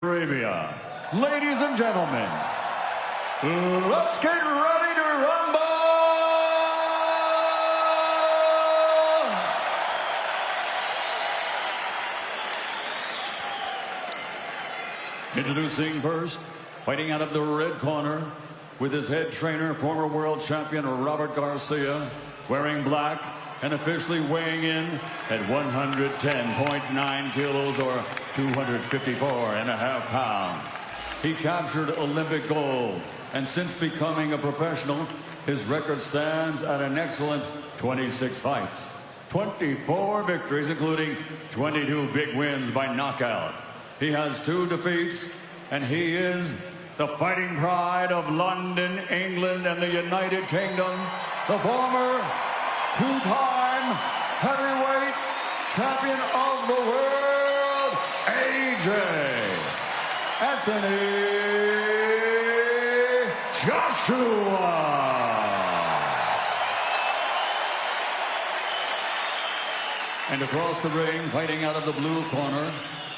Arabia. Ladies and gentlemen, let's get ready to rumble! Introducing first, fighting out of the red corner, with his head trainer, former world champion Robert Garcia, wearing black and officially weighing in at 110.9 kilos or 254.5 pounds. He captured Olympic gold, and since becoming a professional, his record stands at an excellent 26 fights, 24 victories, including 22 big wins by knockout. He has 2 defeats, and he is the fighting pride of London, England, and the United Kingdom, the former 2-time heavyweight champion of the world, Anthony Joshua. And across the ring, fighting out of the blue corner,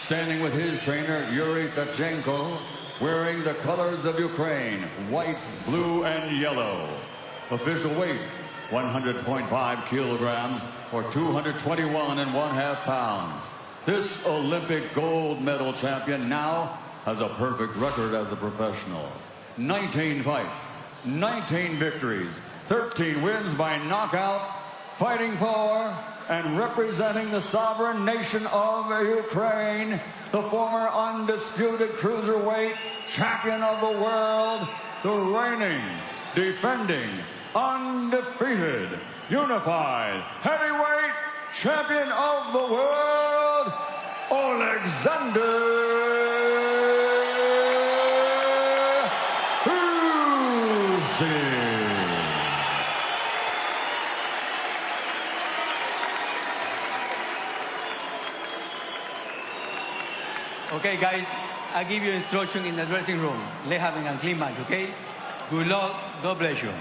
standing with his trainer, Yuri Tachenko, wearing the colors of Ukraine, white, blue, and yellow. Official weight, 100.5 kilograms or 221.5 pounds. This Olympic gold medal champion now has a perfect record as a professional. 19 fights, 19 victories, 13 wins by knockout, fighting for and representing the sovereign nation of Ukraine, the former undisputed cruiserweight champion of the world, the reigning, defending, undefeated, unified heavyweight champion of the world, Alexander Usyk. Okay, guys, I give you instruction in the dressing room. Let's have a clean match, okay? Good luck. God bless you.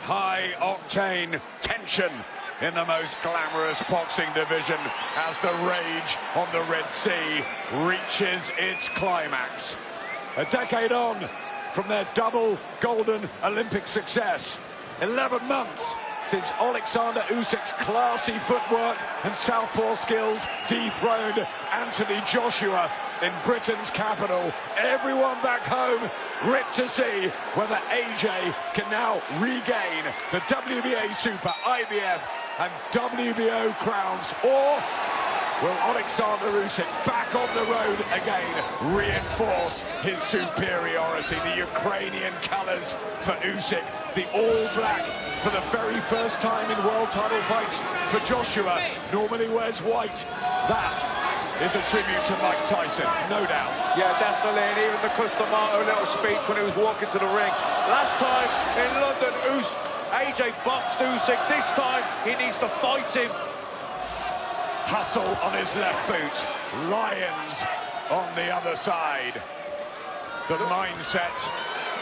High-octane tension in the most glamorous boxing division as the rage on the Red Sea reaches its climax. A decade on from their double golden Olympic success. 11 months since Alexander Usyk's classy footwork and southpaw skills dethroned Anthony Joshua in Britain's capital. Everyone back home gripped to see whether AJ can now regain the WBA Super, IBF and WBO crowns, or will Alexander Usyk back on the road again reinforce his superiority? The Ukrainian colours for Usyk, the all-black for the very first time in world title fights for Joshua. Normally wears white. That is a tribute to Mike Tyson, no doubt. Yeah, definitely, and even the Customato little speech when he was walking to the ring. Last time in London, AJ boxed Usyk. This time, he needs to fight him. Hustle on his left boot, Lions on the other side. The mindset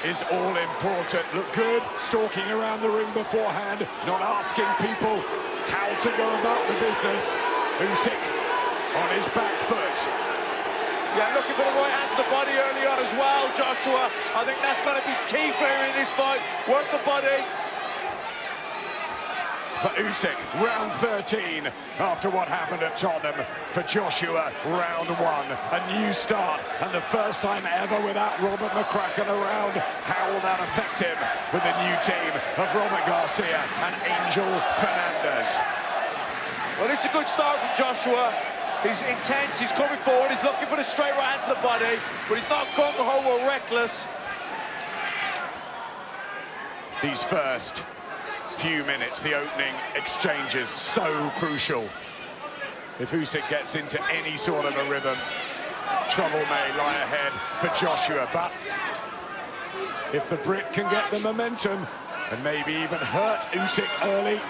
is all important. Look good, stalking around the ring beforehand, not asking people how to go about the business. Usyk on his back foot. Yeah, looking for the right hand to the body early on as well, Joshua. I think that's going to be key for him in this fight. Work the body. For Usyk, round 13 after what happened at Tottenham. For Joshua, round 1, a new start and the first time ever without Robert McCracken around. How will that affect him with the new team of Robert Garcia and Angel Fernandez? Well, it's a good start from Joshua. He's intense, he's coming forward, he's looking for the straight right hand to the body, but he's not gung-ho or reckless. These first few minutes, the opening exchanges, so crucial. If Usyk gets into any sort of a rhythm, trouble may lie ahead for Joshua. But if the Brit can get the momentum and maybe even hurt Usyk early,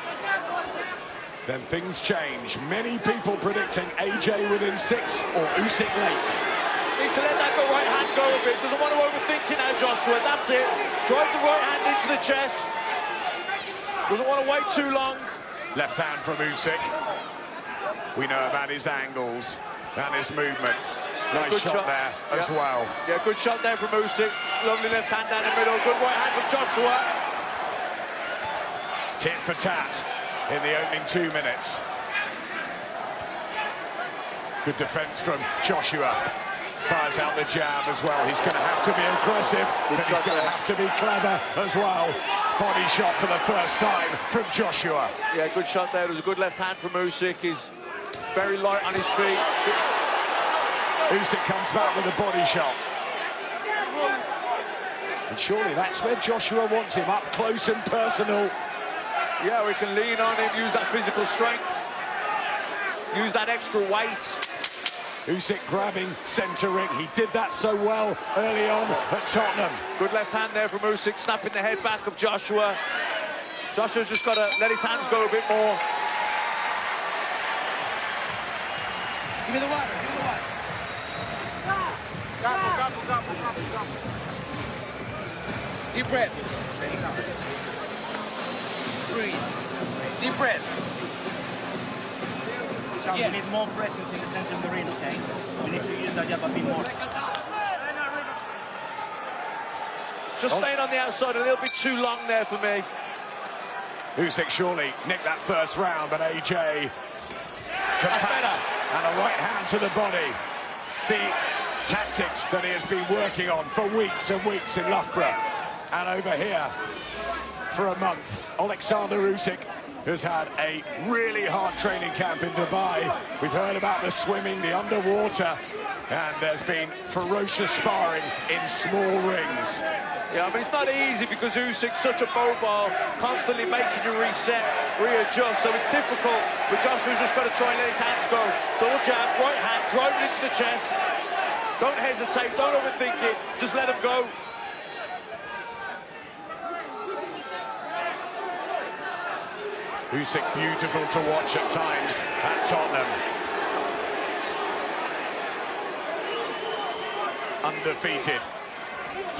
then things change. Many people predicting AJ within 6 or Usyk late. Needs to let that right hand go a bit. Doesn't want to overthink it now, Joshua. That's it. Drive the right hand into the chest. Doesn't want to wait too long. Left hand from Usyk. We know about his angles and his movement. Nice shot there as well. Yeah, good shot there from Usyk. Lovely left hand down the middle. Good right hand from Joshua. Tit for tat in the opening 2 minutes. Good defence from Joshua. Fires out the jab as well. He's going to have to be aggressive, but he's going to have to be clever as well. Body shot for the first time from Joshua. Yeah, good shot there. It was a good left hand from Usyk. He's very light on his feet. Usyk comes back with a body shot. And surely that's where Joshua wants him, up close and personal. Yeah, we can lean on him, use that physical strength, use that extra weight. Usyk grabbing, centering. He did that so well early on at Tottenham. Good left hand there from Usyk, snapping the head back of Joshua. Joshua's just got to let his hands go a bit more. Give me the water, give me the water. Deep breath. Breathe. Deep breath. We need more presence in the center of the ring, okay? We need to use that jab a bit more. Just staying on the outside a little bit too long there for me. Usyk surely nicked that first round, but AJ compact and a right hand to the body. The tactics that he has been working on for weeks and weeks in Loughborough and over here for a month. Alexander Usyk has had a really hard training camp in Dubai. We've heard about the swimming, the underwater, and there's been ferocious sparring in small rings. Yeah, but it's not easy because Usyk's such a mobile, constantly making you reset, readjust, so it's difficult. But Joshua's just got to try and let his hands go. Double jab, right hand, right into the chest. Don't hesitate, don't overthink it, just let him go. Usyk beautiful to watch at times at Tottenham. Undefeated.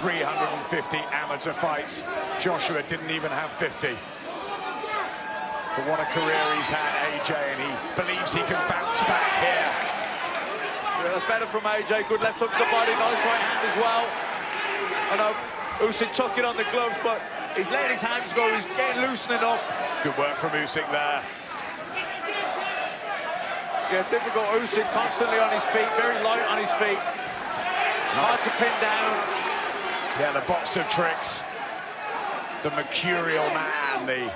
350 amateur fights. Joshua didn't even have 50. But what a career he's had, AJ, and he believes he can bounce back here. Yeah, that's better from AJ. Good left hook to the body, nice right hand as well. I know Usyk took it on the gloves, but he's letting his hands go. He's getting loosening up. Good work from Usyk there. Yeah, difficult. Usyk constantly on his feet, very light on his feet. Hard to pin down. Yeah, the box of tricks. The mercurial man, the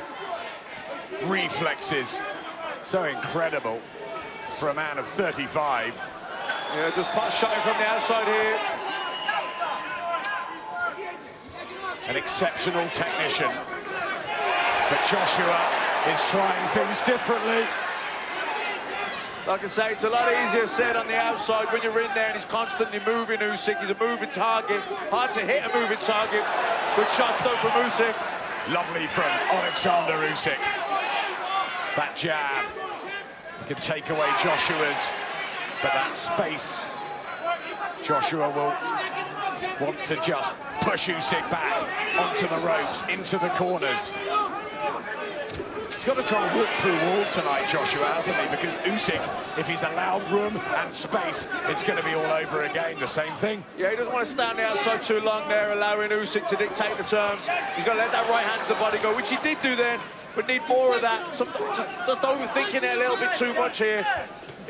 reflexes. So incredible for a man of 35. Yeah, just pot shotting from the outside here. An exceptional technician. But Joshua is trying things differently. Like I say, it's a lot easier said on the outside when you're in there and he's constantly moving. Usyk, he's a moving target. Hard to hit a moving target. Good shots though from Usyk. Lovely from Alexander Usyk. That jab can take away Joshua's, but that space, Joshua will want to just push Usyk back onto the ropes, into the corners. He's got to try and walk through walls tonight, Joshua, hasn't he? Because Usyk, if he's allowed room and space, it's going to be all over again. The same thing. Yeah, he doesn't want to stand the outside too long there, allowing Usyk to dictate the terms. He's got to let that right hand to the body go, which he did do then, but need more of that. Just overthinking it a little bit too much here.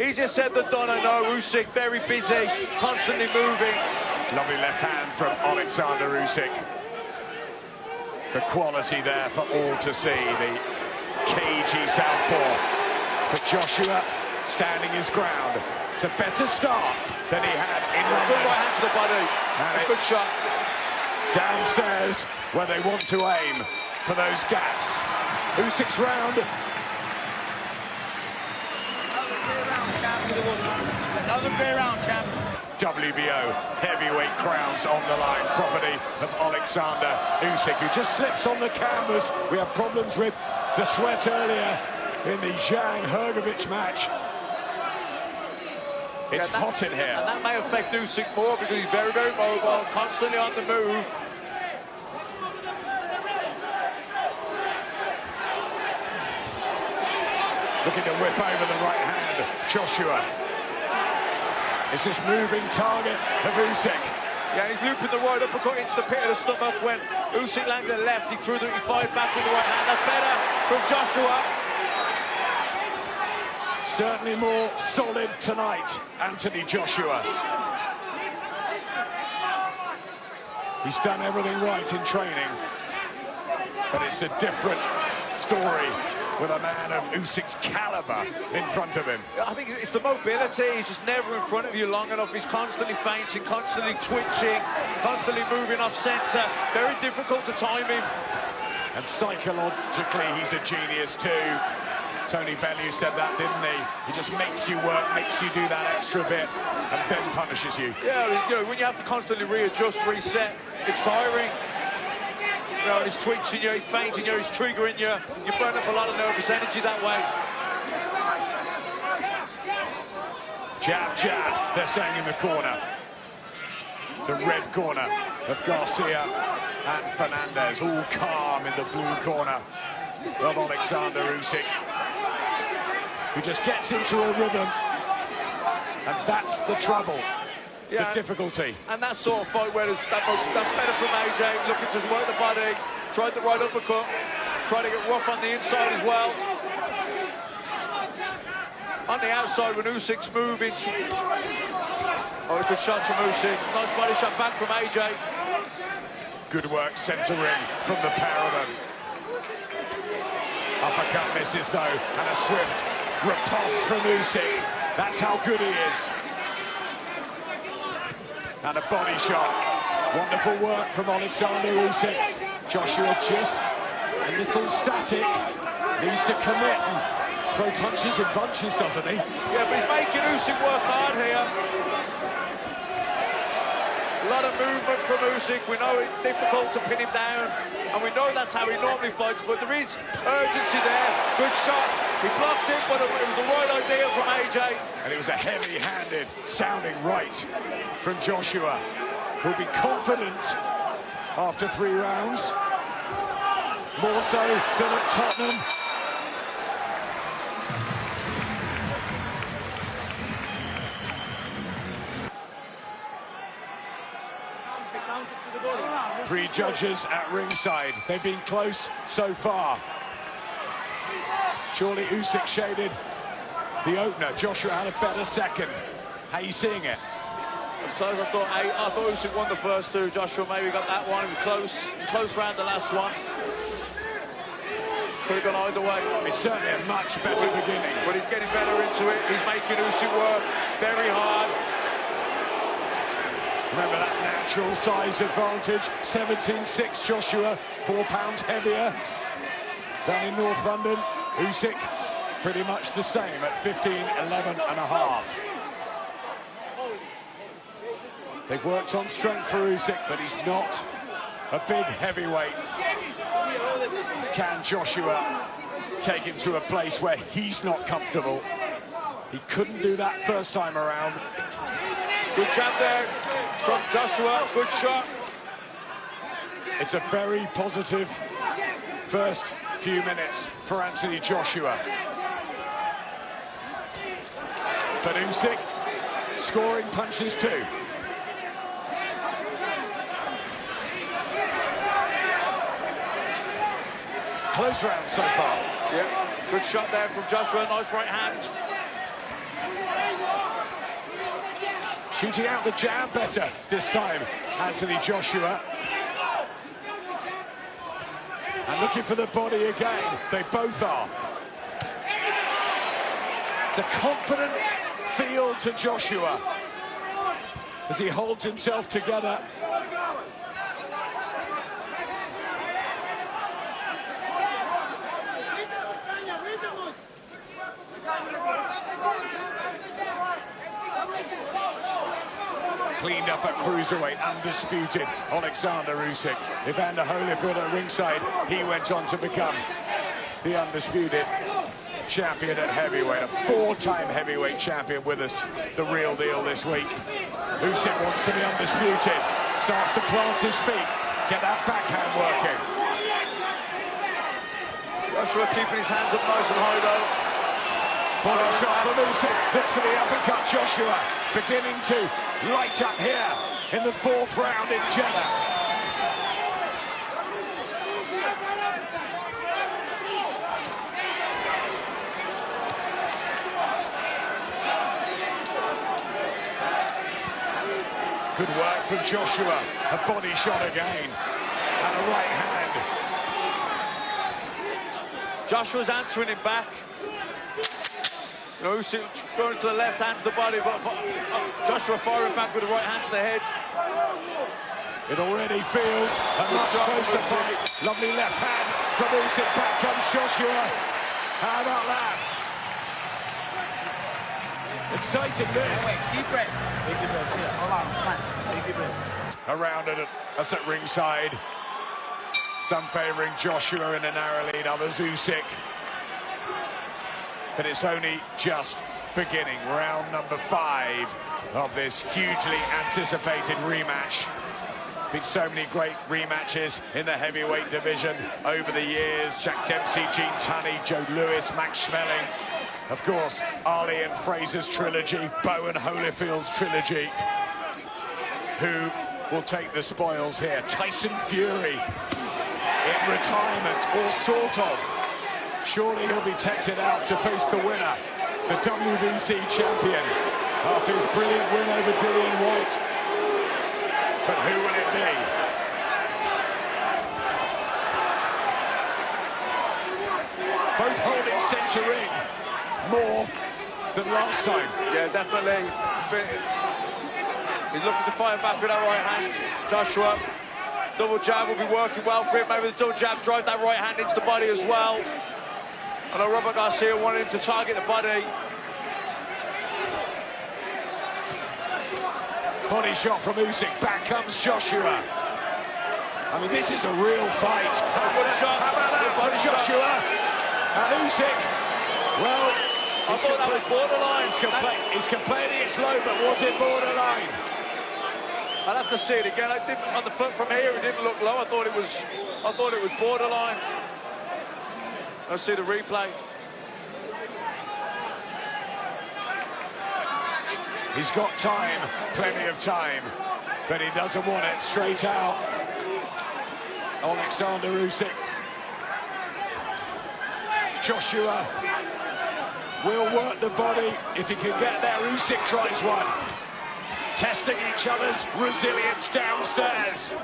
Easier said than done, I know. Usyk very busy, constantly moving. Lovely left hand from Alexander Usyk. The quality there for all to see. The cagey southpaw. But Joshua standing his ground. It's a better start than he had in London. Good right hand to the body. And a good shot. Downstairs where they want to aim for those gaps. Usyk's round. Another great round, champ. WBO heavyweight crowns on the line, property of Alexander Usyk, who just slips on the canvas. We have problems with the sweat earlier in the Zhang Hrgovic match. It's hot in here. And that may affect Usyk more because he's very, very mobile, constantly on the move. Looking to whip over the right hand, Joshua. It's this moving target of Usyk. Yeah, and he's looping the right uppercut into the pit of the stomach. When Usyk landed a left, he threw the he fired back with the right hand. That's better from Joshua. Certainly more solid tonight, Anthony Joshua. He's done everything right in training, but it's a different story with a man of Usyk's caliber in front of him. I think it's the mobility. He's just never in front of you long enough. He's constantly fainting, constantly twitching, constantly moving off centre. Very difficult to time him. And psychologically, he's a genius too. Tony Bellew said that, didn't he? He just makes you work, makes you do that extra bit, and then punishes you. Yeah, you know, when you have to constantly readjust, reset, it's tiring. You know, he's twitching you, he's fainting you, he's triggering you. You burn up a lot of nervous energy that way. Jab, jab, they're saying in the corner. The red corner of Garcia and Fernandez, all calm in the blue corner of Alexander Usyk, who just gets into a rhythm, and that's the trouble, the difficulty. And that sort of fight where that's better from AJ, looking to work the body, tried the right uppercut, tried to get rough on the inside as well. On the outside when Usyk's moving. Oh, a good shot from Usyk. Nice body shot back from AJ. Good work centre ring from the pair of them. Uppercut misses though, and a swift riposte from Usyk. That's how good he is. And a body shot. Wonderful work from Alexander Usyk. Joshua just a little static. Needs to commit and throw punches in bunches, doesn't he? Yeah, but he's making Usyk work hard here. A lot of movement from Usyk. We know it's difficult to pin him down, and we know that's how he normally fights, but there is urgency there. Good shot. He blocked it, but it was the right idea from AJ. And it was a heavy-handed sounding right from Joshua, who'll be confident after 3 rounds. More so than at Tottenham. Three judges at ringside. They've been close so far. Surely Usyk shaded the opener. Joshua had a better second. How are you seeing it? It's close. I thought Usyk won the first 2. Joshua maybe got that one. It was close round the last one. Could have gone either way. It's certainly a much better beginning. But he's getting better into it. He's making Usyk work very hard. Remember that natural size advantage. 17'6" Joshua, 4 pounds heavier than in North London. Usyk pretty much the same at 15, 11 and a half. They've worked on strength for Usyk, but he's not a big heavyweight. Can Joshua take him to a place where he's not comfortable? He couldn't do that first time around. Good jab there from Joshua, good shot. It's a very positive first few minutes for Anthony Joshua. But Usyk scoring punches too. Close round so far. Yeah, good shot there from Joshua, nice right hand. Shooting out the jab better this time, Anthony Joshua. And looking for the body again, they both are. It's a confident feel to Joshua as he holds himself together. Cleaned up at cruiserweight, undisputed, Alexander Usyk. Evander Holyfield at ringside, he went on to become the undisputed champion at heavyweight, a 4-time heavyweight champion with us, the real deal this week. Usyk wants to be undisputed, starts to plant his feet, get that backhand working. Joshua keeping his hands up nice and high though. Body shot from Usyk, looks for the uppercut, Joshua. beginning to light up here in the 4th round in Jeddah. Good work from Joshua. A body shot again. And a right hand. Joshua's answering him back. You know, Usyk going to the left hand to the body, but Joshua firing back with the right hand to the head. It already feels a much closer fight. Lovely left hand from Usyk. Back comes Joshua. How about that? Exciting this. Wait, deep breath. Take deep breath. Here, hold on, come on. Take deep breath. Around at us at ringside. Some favouring Joshua in a narrow lead, others Usyk. But it's only just beginning. Round number 5 of this hugely anticipated rematch. Been so many great rematches in the heavyweight division over the years. Jack Dempsey, Gene Tunney, Joe Lewis, Max Schmeling. Of course, Ali and Fraser's trilogy, Bowe and Holyfield's trilogy. Who will take the spoils here? Tyson Fury in retirement, or sort of. Surely he'll be tempted out to face the winner, the WBC champion, after his brilliant win over Dillian White. But who will it be? Both holding centre ring more than last time. Yeah, definitely. He's looking to fire back with that right hand. Joshua, double jab will be working well for him. Maybe the double jab drive that right hand into the body as well. I know Robert Garcia wanted him to target the body. Body shot from Usyk. Back comes Joshua. I mean, this is a real fight. Body shot. How about that? Body shot. Joshua and Usyk. Well, I thought that was borderline. He's complaining it's low, but was it borderline? I'll have to see it again. I didn't, on the foot from here, it didn't look low. I thought it was borderline. Let's see the replay. He's got time, plenty of time, but he doesn't want it straight out. Alexander Usyk. Joshua will work the body if he can get there. Usyk tries one. Testing each other's resilience downstairs.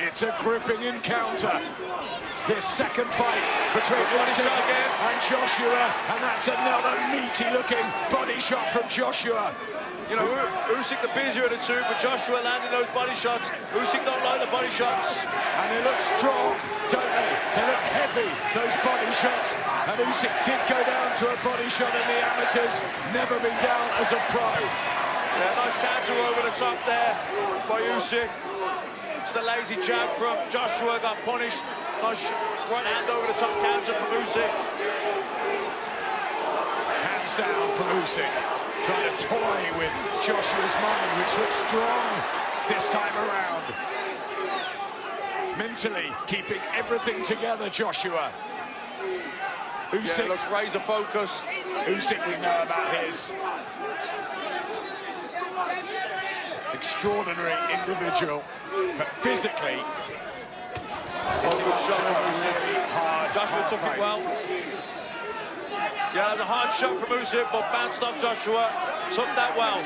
It's a gripping encounter. This second fight between Usyk and Joshua, and that's another meaty-looking body shot from Joshua. You know, Usyk the busier of the two, but Joshua landing those body shots. Usyk don't like the body shots. And they look strong, don't they? They look heavy, those body shots. And Usyk did go down to a body shot in the amateurs, never been down as a pro. Yeah, nice counter over the top there by Usyk. It's the lazy jab from Joshua, got punished. Nice right hand over the top counter from Usyk. Hands down from Usyk, trying to toy with Joshua's mind, which looks strong this time around. Mentally keeping everything together, Joshua. Usyk, Yeah, looks razor focused. Usyk, we know about his extraordinary individual, but physically, Good shot from Usyk. hard. Joshua took it well. Yeah, that was a hard shot from Usyk, but bounced off Joshua. Took that well.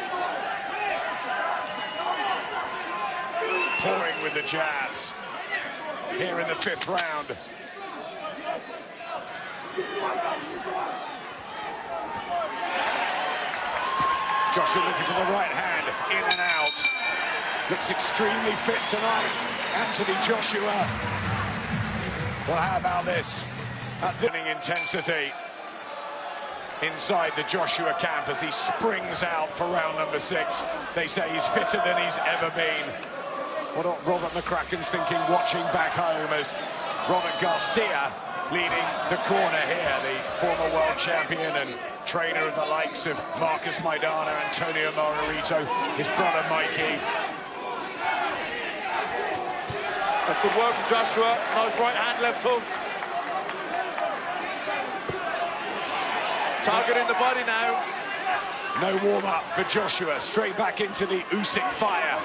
Pouring with the jabs here in the 5th round. Joshua looking for the right hand, in and out. Looks extremely fit tonight, Anthony Joshua. Well, how about this? At the intensity inside the Joshua camp as he springs out for round number 6. They say he's fitter than he's ever been. What Robert McCracken's thinking, watching back home as Robert Garcia leading the corner here, the former world champion and trainer of the likes of Marcus Maidana, Antonio Margarito, his brother Mikey. That's good work from Joshua. Nice right hand, left hook. Targeting the body now. No warm-up for Joshua, straight back into the Usyk fire.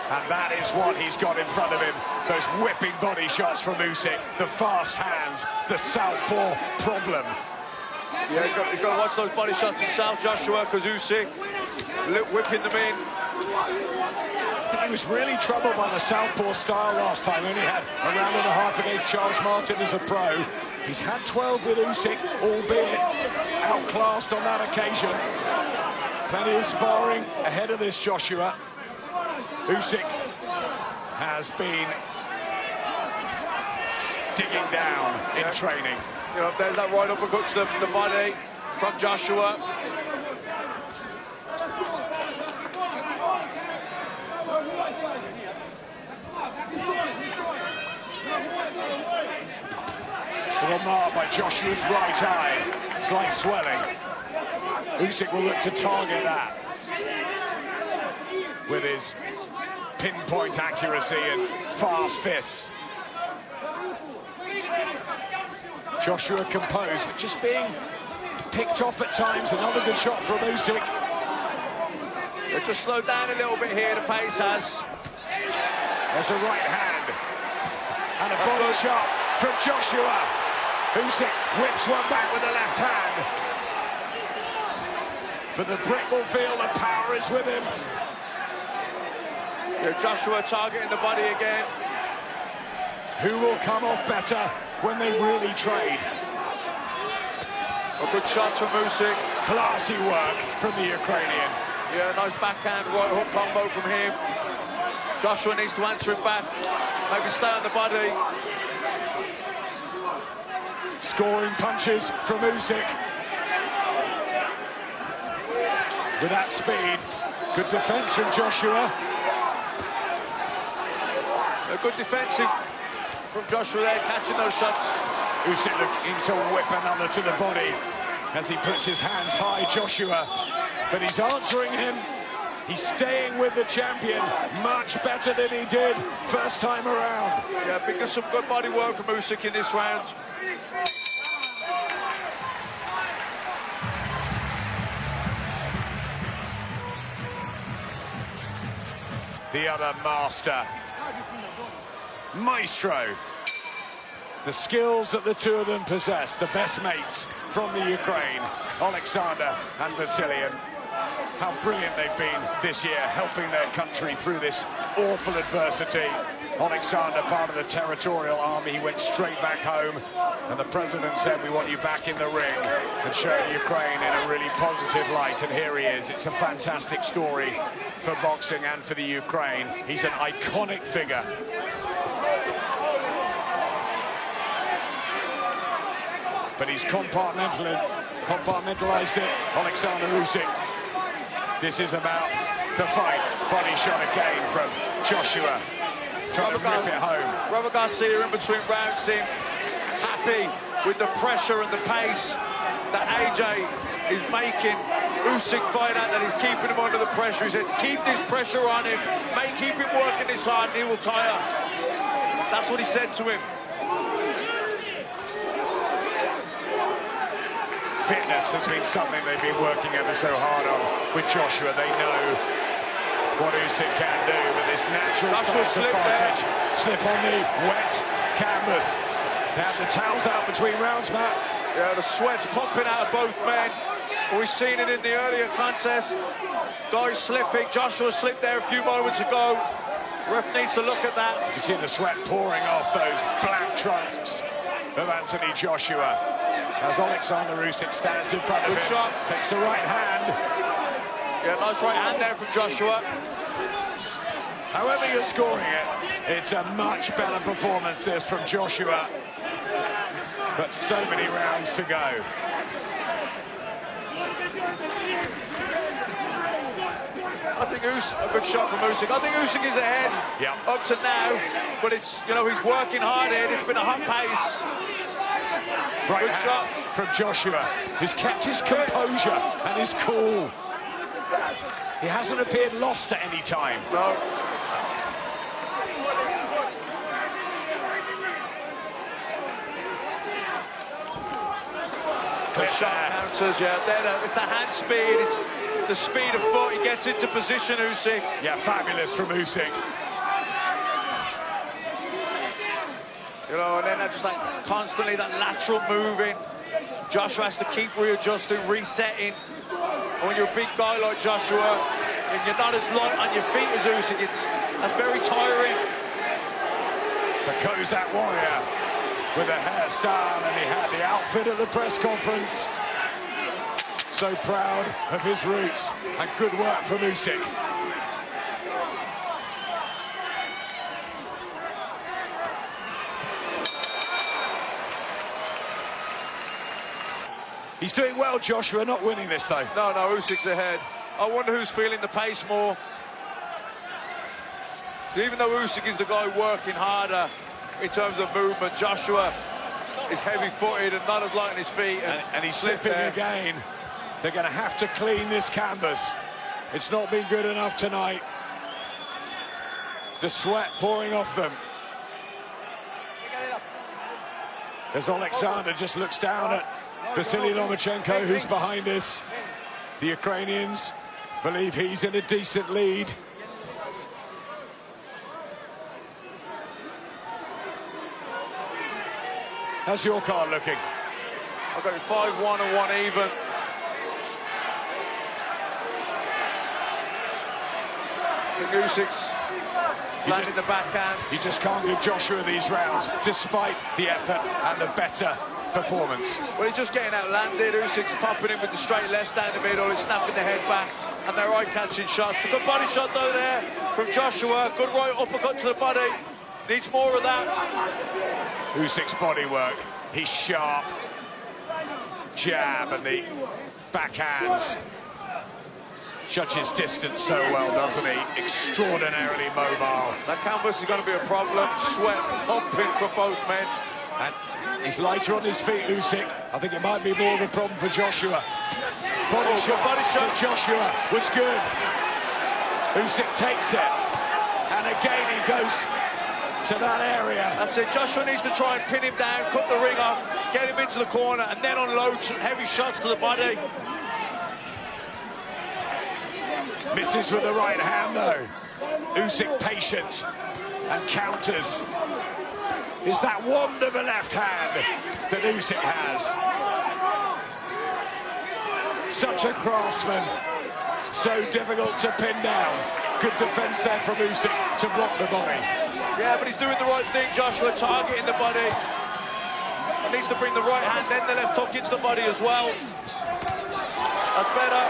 And that is what he's got in front of him. Those whipping body shots from Usyk, the fast hands, the southpaw problem. Yeah, he's got to watch those body shots himself, Joshua, because Usyk whipping them in. He was really troubled by the southpaw style last time. Only had a round and a half against Charles Martin as a pro. He's had 12 with Usyk, albeit outclassed on that occasion. Plenty of sparring ahead of this, Joshua. Usyk has been digging down in training. You know, there's that right uppercut to the body from Joshua. Little mark by Joshua's right eye, slight swelling. Usyk will look to target that with his pinpoint accuracy and fast fists. Joshua composed, but just being picked off at times. Another good shot from Usyk. They've just slowed down a little bit here, the pace has. There's a right hand and a body shot from Joshua. Usyk whips one back with the left hand. But the Brit will feel the power is with him. Yeah, Joshua targeting the body again. Who will come off better when they really trade? A good shot from Usyk. Classy work from the Ukrainian. Yeah, nice backhand right hook combo from him. Joshua needs to answer it back. Maybe stay on the body. Scoring punches from Usyk. With that speed, good defense from Joshua. A good defensive from Joshua there, catching those shots. Usyk looking to whip another to the body as he puts his hands high, Joshua. But he's answering him. He's staying with the champion much better than he did first time around. Yeah, because some good body work from Usyk in this round. The other master, Maestro. The skills that the two of them possess, the best mates from the Ukraine, Alexander and Vasilian. How brilliant they've been this year, helping their country through this awful adversity. Alexander, part of the territorial army, he went straight back home, and the president said, we want you back in the ring and showing Ukraine in a really positive light, and here he is. It's a fantastic story for boxing and for the Ukraine. He's an iconic figure. But he's compartmentalized it, Alexander Usyk. This is about the fight. Body shot again from Joshua. Trying to rip it home. Robert Garcia in between rounds seemed happy with the pressure and the pace that AJ is making Usyk fight out, that he's keeping him under the pressure. He said, keep this pressure on him, keep him working this hard, and he will tire. That's what he said to him. Fitness has been something they've been working ever so hard on with Joshua. They know what Usyk can do, but this natural size advantage. Slip on the wet canvas. They have the towels out between rounds, Matt. Yeah, the sweat's pumping out of both men. We've seen it in the earlier contest. Guys slipping. Joshua slipped there a few moments ago. Ref needs to look at that. You see the sweat pouring off those black trunks of Anthony Joshua as Alexander Usyk stands in front of him. Shot. Takes the right hand. Yeah, nice right hand there from Joshua. However you're scoring it, it's a much better performance this from Joshua. But so many rounds to go. I think Usyk, a good shot from Usyk. I think Usyk is ahead up to now, but it's, you know, he's working hard here. It's been a hot pace. Right Good shot from Joshua, who's kept his composure and his cool. He hasn't appeared lost at any time. No. Good Sharp counters, yeah. It's the hand speed, it's the speed of foot. He gets into position, Usyk. Yeah, fabulous from Usyk. You know, and then that's just like constantly that lateral moving. Joshua has to keep readjusting, resetting. And when you're a big guy like Joshua, and you're not as light on your feet as Usyk, that's very tiring. But goes that warrior with a hairstyle, and he had the outfit at the press conference. So proud of his roots, and good work from Usyk. He's doing well, Joshua, not winning this, though. No, Usyk's ahead. I wonder who's feeling the pace more. Even though Usyk is the guy working harder in terms of movement, Joshua is heavy-footed and not as light on his feet. And he's slipping again. They're going to have to clean this canvas. It's not been good enough tonight. The sweat pouring off them. As Alexander just looks down at Vasily Lomachenko, who's behind us. The Ukrainians believe he's in a decent lead. How's your card looking? I've got it 5-1 and 1 even. Usyk's landing the backhand. He just can't give Joshua these rounds, despite the effort and the better performance. Well, he's just getting outlanded. Usyk's popping in with the straight left down the middle. He's snapping the head back, and they're eye-catching shots. A good body shot, though, there from Joshua. Good right uppercut to the body. Needs more of that. Usyk's body work. He's sharp. Jab and the backhands. Judges distance so well, doesn't he? Extraordinarily mobile. That canvas is going to be a problem. Sweat pumping for both men. And he's lighter on his feet, Usyk. I think it might be more of a problem for Joshua. Body shot from Joshua was good. Usyk takes it. And again he goes to that area. That's it. Joshua needs to try and pin him down, cut the ring off, get him into the corner, and then unload some heavy shots to the body. Misses with the right hand, though. Usyk patient and counters. Is that wand of a left hand that Usyk has. Such a craftsman. So difficult to pin down. Good defense there from Usyk to block the body. Yeah, but he's doing the right thing, Joshua, targeting the body. He needs to bring the right hand, then the left hook into the body as well. That's better.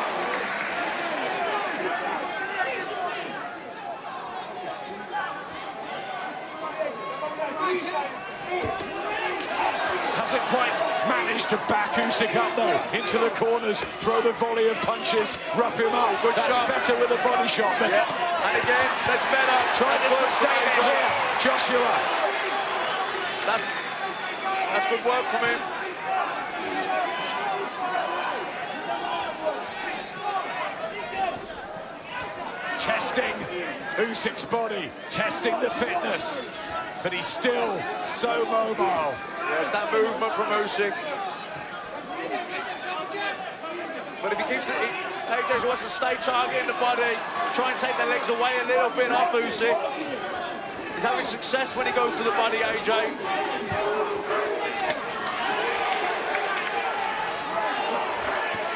Hasn't quite managed to back Usyk up, though. Into the corners, throw the volley of punches, rough him up. Good shot. Better with a body shot. Yeah. And again, that's better. Trying to stay here, Joshua. That's good work from him. Testing Usyk's body, testing the fitness, but he's still so mobile. There's that movement from Usyk. But if he keeps it, AJ wants to stay targeting the body, try and take the legs away a little bit off Usyk. He's having success when he goes to the body, AJ.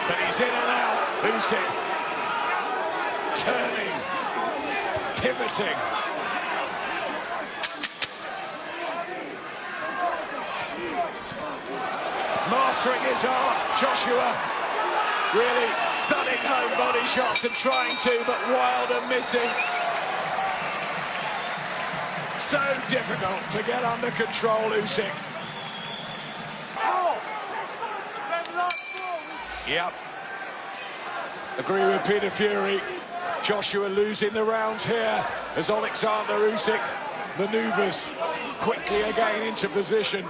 But he's in and out, Usyk. Turning, pivoting. Mastering his art, Joshua. Really thudding home body shots and trying to, but wild and missing. So difficult to get under control, Usyk. Yep. Agree with Peter Fury. Joshua losing the rounds here as Alexander Usyk manoeuvres quickly again into position.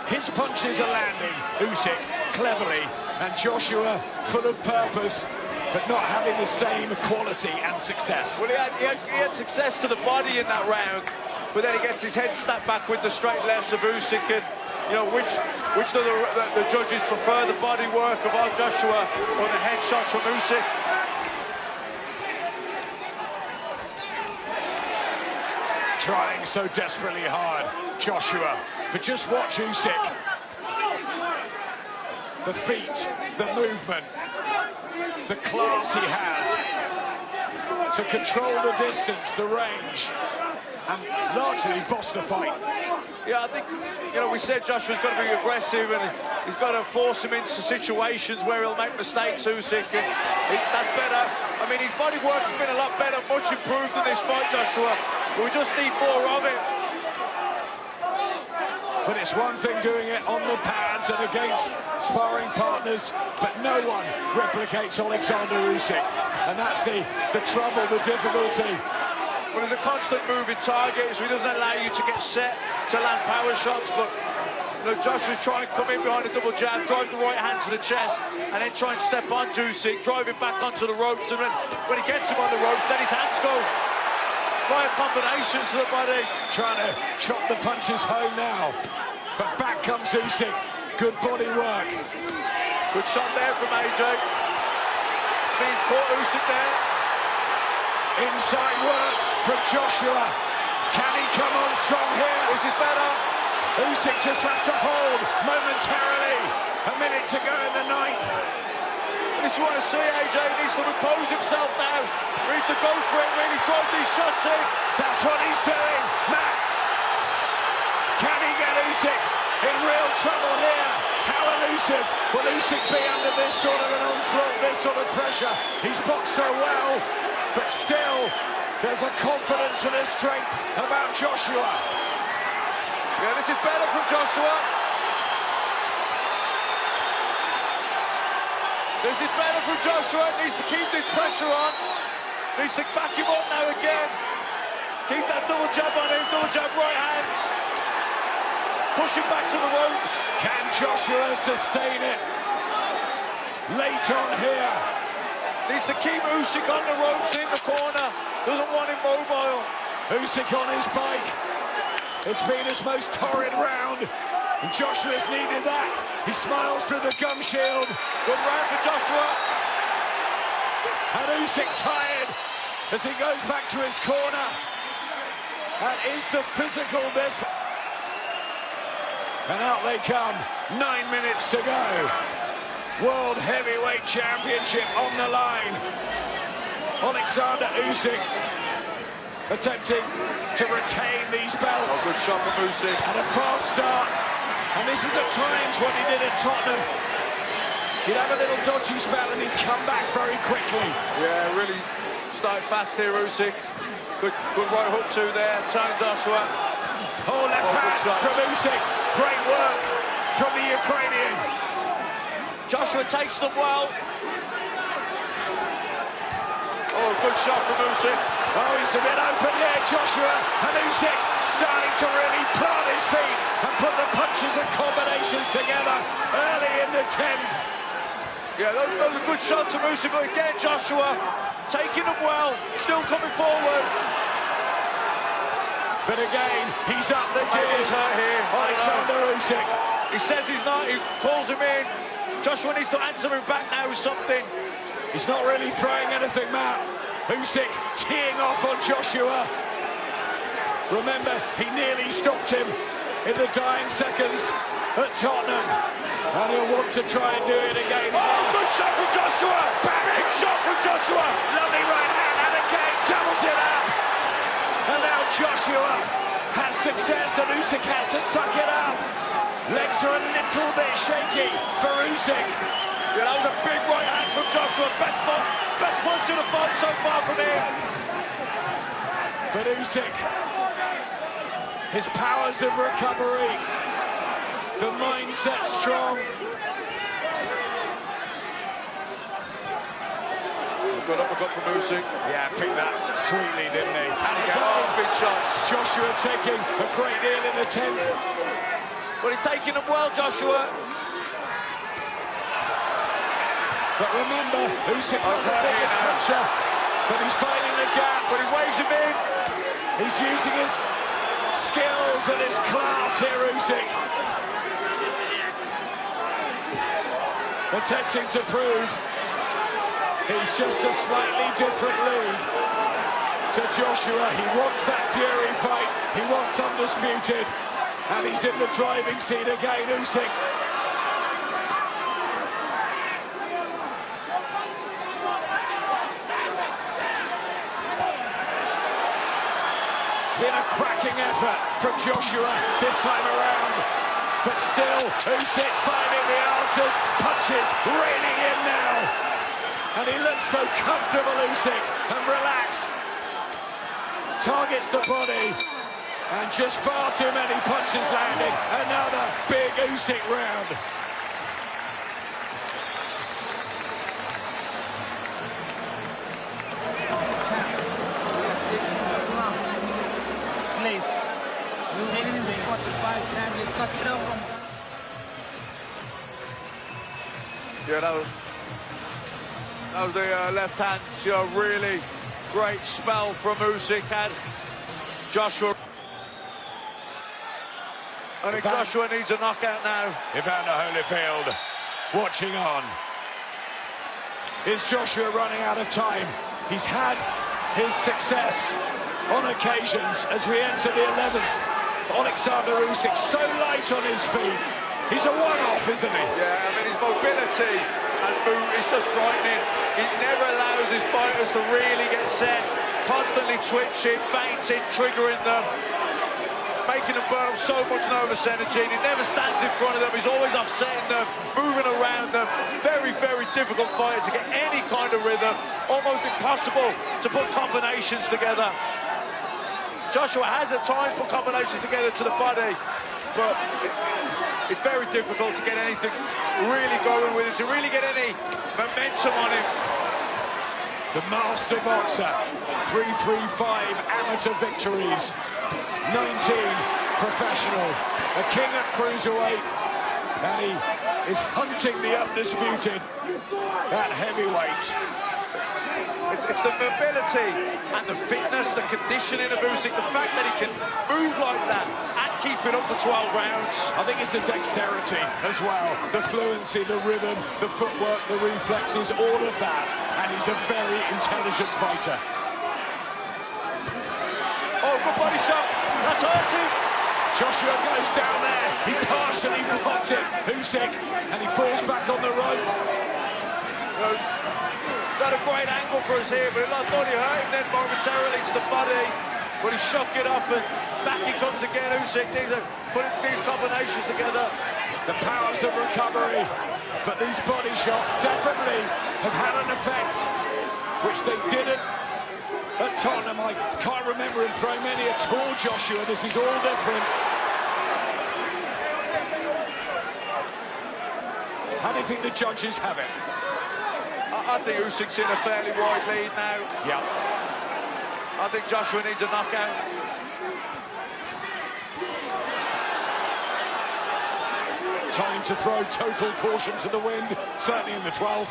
His punches are landing, Usyk cleverly, and Joshua full of purpose, but not having the same quality and success. Well, he had success to the body in that round, but then he gets his head snapped back with the straight lefts of Usyk, and You know, which do the judges prefer, the body work of Joshua or the headshots from Usyk? Trying so desperately hard, Joshua, but just watch Usyk. The feet, the movement, the class he has to control the distance, the range, and largely boss the fight. Yeah, I think, you know, we said Joshua's got to be aggressive and he's got to force him into situations where he'll make mistakes, Usyk, and that's better. I mean, his body work's been a lot better, much improved in this fight, Joshua, but we just need more of it. But it's one thing doing it on the pads and against sparring partners, but no one replicates Alexander Usyk. And that's the trouble, the difficulty. Well, he's a constant moving target, so he doesn't allow you to get set to land power shots, but you know, Joshua's trying to come in behind a double jab, drive the right hand to the chest, and then try and step on Usyk, drive him back onto the ropes, and then when he gets him on the ropes, then his hands go via combinations to the body. Trying to chop the punches home now. But back comes Usyk. Good body work. Good shot there from AJ. Being caught Usyk there. Inside work from Joshua. Can he come on strong here? This is better. Usyk just has to hold momentarily. A minute to go in the ninth. This is what I see, AJ needs to repose himself now. He needs to go for it, really drive these shots in. That's what he's doing. Matt, can he get Usyk in real trouble here? How elusive will Usyk be under this sort of an onslaught, this sort of pressure? He's boxed so well, but still, there's a confidence and a strength about Joshua. Yeah, this is better from Joshua. This is better from Joshua. Needs to keep this pressure on. Needs to back him up now again. Keep that double jab on him, double jab right hand. Push him back to the ropes. Can Joshua sustain it? Late on here. Needs to keep Usyk on the ropes in the corner. Doesn't want him mobile. Usyk on his bike. It's been his most torrid round. And Joshua's needed that. He smiles through the gum shield. Good round for Joshua. And Usyk tired as he goes back to his corner. That is the physical difference. And out they come. 9 minutes to go. World Heavyweight Championship on the line. Alexander Usyk attempting to retain these belts. Oh, good shot from Usyk. And a fast start. And this is at times what he did at Tottenham. He'd have a little dodgy spell and he'd come back very quickly. Yeah, really started fast here, Usyk. Good right hook too there. Turns Joshua. Oh, left hand from Usyk. Great work from the Ukrainian. Joshua takes them well. Oh, good shot from Usyk. Oh, he's a bit open there, Joshua. And Usyk starting to really plant his feet and put the punches and combinations together early in the 10th. Yeah, those are good shots from Usyk, but again, Joshua taking them well, still coming forward. But again, he's up the gears. Here. Alexander Usyk. He says he's not, he calls him in. Joshua needs to answer him back now with something. He's not really throwing anything, Matt. Usyk teeing off on Joshua. Remember, he nearly stopped him in the dying seconds at Tottenham. And he'll want to try and do it again. Oh, good shot from Joshua! Big shot from Joshua! Lovely right hand, and again doubles it up. And now Joshua has success, and Usyk has to suck it up. Legs are a little bit shaky for Usyk. Yeah, that was a big right hand from Joshua. Best punch of the fight so far from him. But Usyk, his powers of recovery, the mindset strong. Good uppercut from Usyk. Yeah, picked that sweetly, didn't he? And again, oh, big shot. Joshua taking a great deal in the 10th. But he's taking them well, Joshua. But remember, Usyk got the biggest pressure, but he's finding the gap. But he waves him in. He's using his skills and his class here, Usyk. Attempting to prove he's just a slightly different league to Joshua. He wants that Fury fight. He wants undisputed. And he's in the driving seat again, Usyk. It's been a cracking effort from Joshua this time around. But still, Usyk finding the answers. Punches raining in now. And he looks so comfortable, Usyk, and relaxed. Targets the body. And just far too many punches landing. Another big Usyk round. Please. Yeah, that was the left hand, really great spell from Usyk and Joshua. I think Joshua needs a knockout now. Evander Holyfield watching on. Is Joshua running out of time? He's had his success on occasions as we enter the 11th. Alexander Usyk so light on his feet. He's a one-off, isn't he? Yeah, I mean, his mobility and move is just frightening. He never allows his fighters to really get set. Constantly twitching, feinting, triggering them, making them burn up so much nervous energy. And he never stands in front of them. He's always upsetting them, moving around them. Very, very difficult fighter to get any kind of rhythm. Almost impossible to put combinations together. Joshua has at times put combinations together to the body, but it's very difficult to get anything really going with him, to really get any momentum on him. The master boxer, 335 amateur victories, 19 professional, a king at cruiserweight, and he is hunting the undisputed at heavyweight. It's the mobility and the fitness, the conditioning of Usyk, the fact that he can move like that and keep it up for 12 rounds. I think it's the dexterity as well, the fluency, the rhythm, the footwork, the reflexes, all of that. And he's a very intelligent fighter. Oh, good body shot. That's hurting. Joshua goes down there. He partially blocked it, Usyk, and he falls back on the rope. Got a great angle for us here, but I thought he hurt him then momentarily to the body. But he shook it up and back he comes again. Usyk putting these combinations together. The powers of recovery, but these body shots definitely have had an effect, which they didn't at Tottenham. I can't remember him throwing many at all, Joshua. This is all different. How do you think the judges have it? I think Usyk's in a fairly wide lead now. Yeah. I think Joshua needs a knockout. Time to throw total caution to the wind, certainly in the 12th.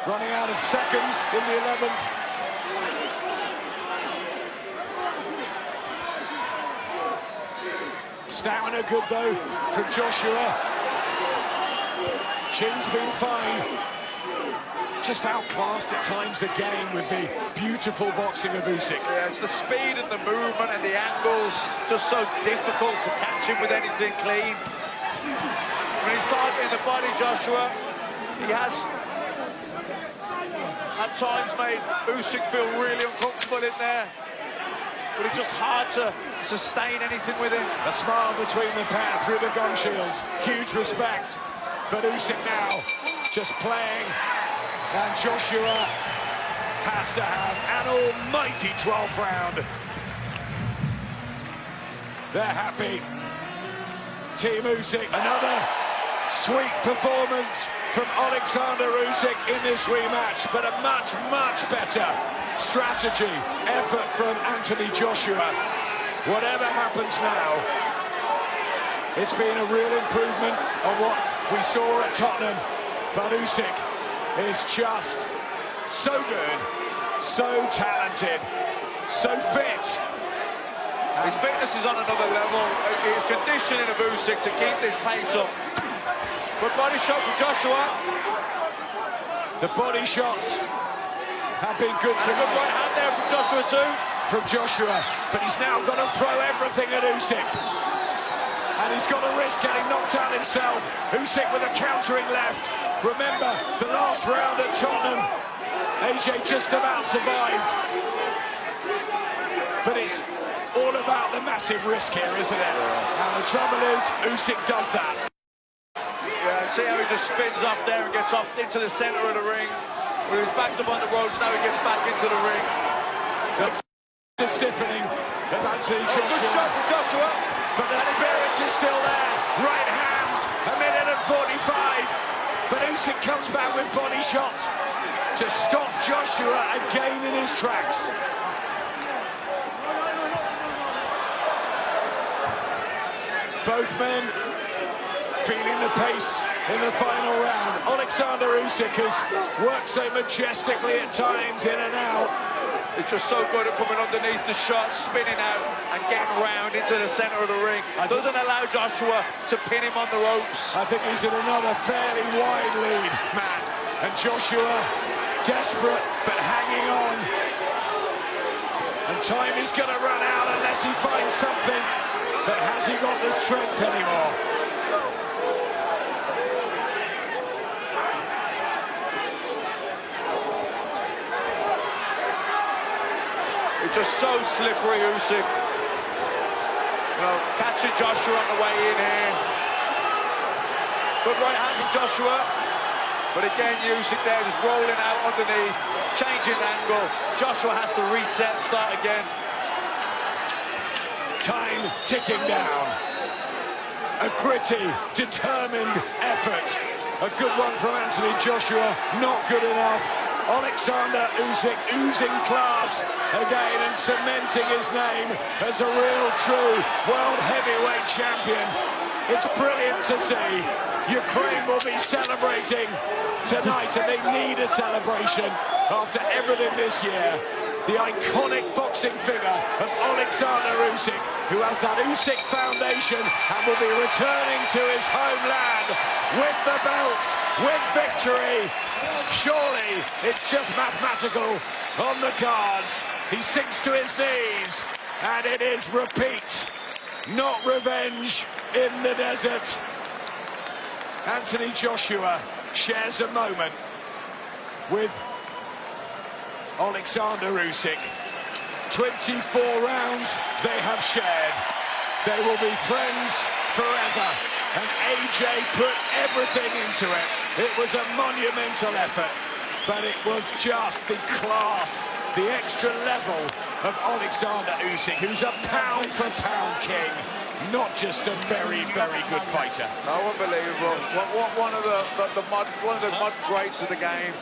Running out of seconds in the 11th. Stamina good though from Joshua. Chin's been fine. Just outclassed at times again with the beautiful boxing of Usyk. Yeah, it's the speed and the movement and the angles. Just so difficult to catch him with anything clean. When he's targeting the body, Joshua, he has at times made Usyk feel really uncomfortable in there. But it's just hard to sustain anything with him. A smile between the pair through the gum shields. Huge respect. But Usyk now just playing. And Joshua has to have an almighty 12th round. They're happy. Team Usyk, another sweet performance from Alexander Usyk in this rematch, but a much, much better strategy, effort from Anthony Joshua. Whatever happens now, it's been a real improvement on what we saw at Tottenham, but Usyk is just so good, so talented, so fit, His fitness is on another level. His conditioning of Usyk to keep this pace up. But body shot from Joshua. The body shots have been good And a good right hand there from Joshua too. from Joshua, but he's now got to throw everything at Usyk. And he's got to risk getting knocked out himself. Usyk with a countering left. Remember, the last round at Tottenham, AJ just about survived. But it's all about the massive risk here, isn't it? And the trouble is, Usyk does that. Yeah, see how he just spins up there and gets off into the centre of the ring. Well, he's backed up on the ropes, now he gets back into the ring. The stiffening of Anthony Good shot Joshua. from Joshua. But the spirit is still there. Right hands, 1:45. But Usyk comes back with body shots to stop Joshua again in his tracks. Both men feeling the pace in the final round. Alexander Usyk has worked so majestically at times in and out. It's just so good at coming underneath the shot, spinning out and getting round into the centre of the ring. Doesn't allow Joshua to pin him on the ropes. I think he's in another fairly wide lead, man. And Joshua, desperate, but hanging on. And time is going to run out unless he finds something. But has he got the strength anymore? It's just so slippery, Usyk. You know, catching Joshua on the way in here. Good right hand from Joshua. But again, Usyk there just rolling out underneath, changing angle. Joshua has to reset, start again. Time ticking down. A gritty, determined effort. A good one from Anthony Joshua, not good enough. Alexander Usyk oozing class again and cementing his name as a real true world heavyweight champion. It's brilliant to see. Ukraine will be celebrating tonight, and they need a celebration after everything this year. The iconic boxing figure of Alexander Usyk, who has that Usyk Foundation and will be returning to his homeland with the belt, with victory. Surely it's just mathematical on the cards. He sinks to his knees, and it is repeat, not revenge in the desert. Anthony Joshua shares a moment with Alexander Usyk. 24 rounds they have shared. They will be friends forever. And AJ put everything into it. It was a monumental effort, but it was just the class, the extra level of Alexander Usyk, who's a pound-for-pound king, not just a very, very good fighter. Oh, unbelievable. One of the modern greats of the game.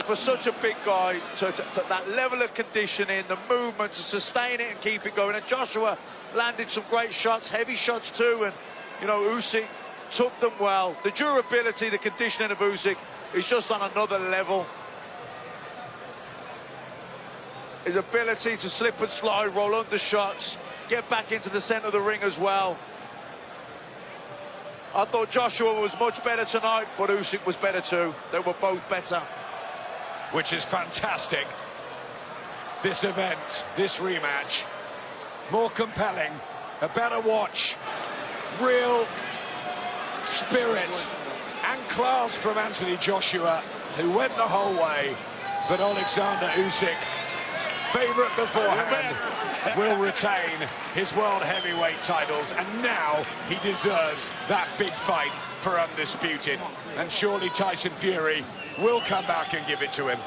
For such a big guy, to that level of conditioning, the movement, to sustain it and keep it going. And Joshua landed some great shots, heavy shots too, and Usyk took them well. The durability, the conditioning of Usyk is just on another level. His ability to slip and slide, roll under shots, get back into the centre of the ring as well. I thought Joshua was much better tonight, but Usyk was better too. They were both better. Which is fantastic. This event, this rematch, more compelling, a better watch, real spirit and class from Anthony Joshua, who went the whole way, but Alexander Usyk, favourite beforehand, will retain his world heavyweight titles, and now he deserves that big fight for undisputed. And surely Tyson Fury will come back and give it to him.